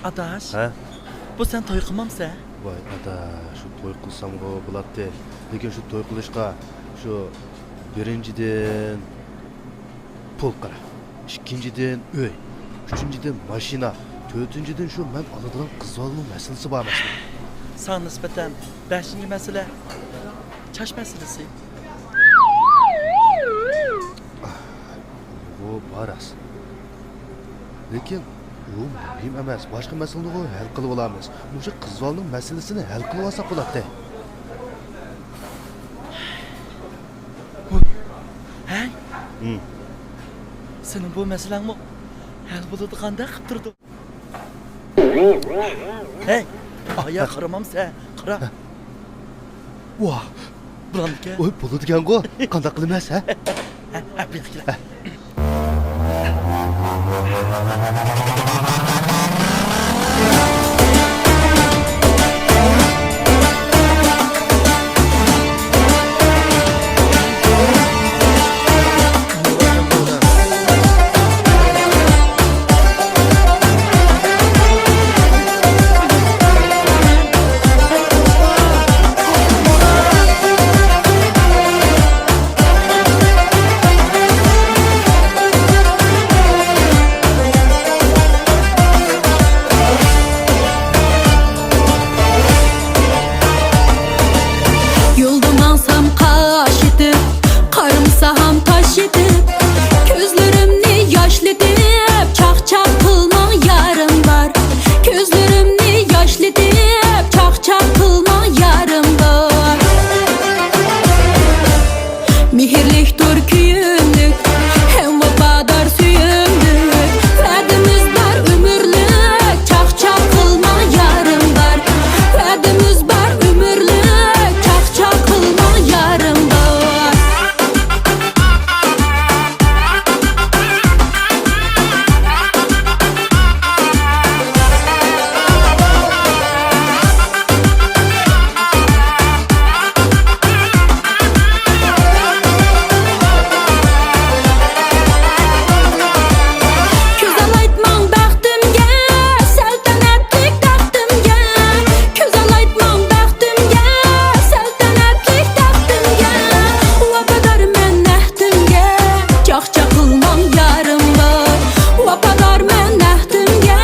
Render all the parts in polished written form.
Adaş, Ha? bu sen toy qilmamsa? Voy ada, shu to'y qilsam bo'ladi. Lekin shu to'y qilishga shu birinchidan pul qara. Ikkinchidan uy, uchinchidan mashina, to'rtinchidan shu men oladigan qiz olma masalasi bor emas. Sana nisbeten 5. mesele çaş meselesi. Bu baras. Lekin bu mühim emas. Boshqa masalani hal qilib olamiz. O'sha qiz olning masalasini hal qilib olsak bo'ladi. Hey? Senin bu meselen mi? Hal buladiğanda qilib turdi. Hey, aya qaramam sen, qara. Vah, Buraniki. oy bo'ladigan-ku. Qanday qilamiz, ha? Ha, bir dakika. Yoldum alsam kaş edip, karımsaham taş edip, gözlerimni yaşlıdip, çak kılma yarım var. Gözlerimni yaşlıdip, çak kılma yarım var. Mihirliktir küyümlük, hem vefadar süyümlük. Ferdimiz var ömürlük, çak kılma yarım var. Ferdimiz var ömürlük, çak kılma yarım var. Güzel aytmang baxtimga, saltanatlik taxtimga. Güzel aytmang baxtimga, saltanatlik taxtimga. Vafador men ahdimga, çaq qilmang yarim var. Vafador men ahdimga,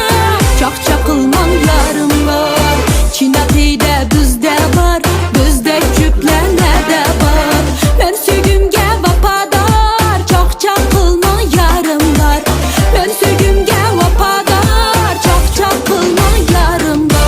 çaq qilmang yarim var. Chinatida bizda var, bizda ko'plarda var. Men suyimga vafador, çaq qilmang yarim var. Men suyimga vafador, çaq qilmang yarim var.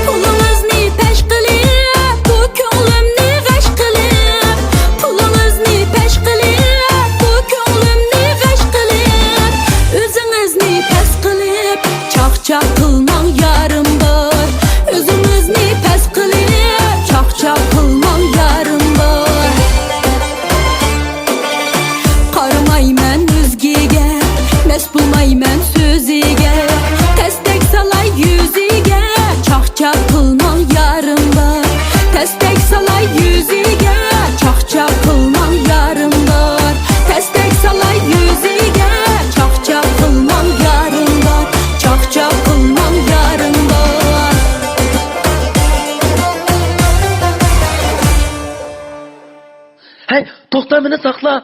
Pulunuzny peş qilib, bu ko'nglimni g'ash qilib. Pulunuzny peş qilib, bu ko'nglimni g'ash qilib. O'zingizni pes qilib, chaq qilmang yarim bor. O'zingizni pes qilib, chaq qilmang yarim bor. Qaramayman o'zgiga, mes bulmayman so'ziga. Testek salay yüziga, çaq qilmang yarim bor. Testek salay yüziga, çaq qilmang yarim bor. Testek salay yüziga, çaq qilmang yarim bor. Çaq qilmang yarim bor. Hey, to'xta meni saqla.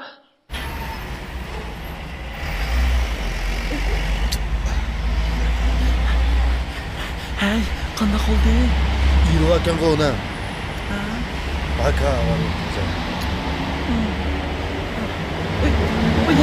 Hey, qanday qoldi? Yurib ekan-ku ona. Baka var. Oy, to'xta.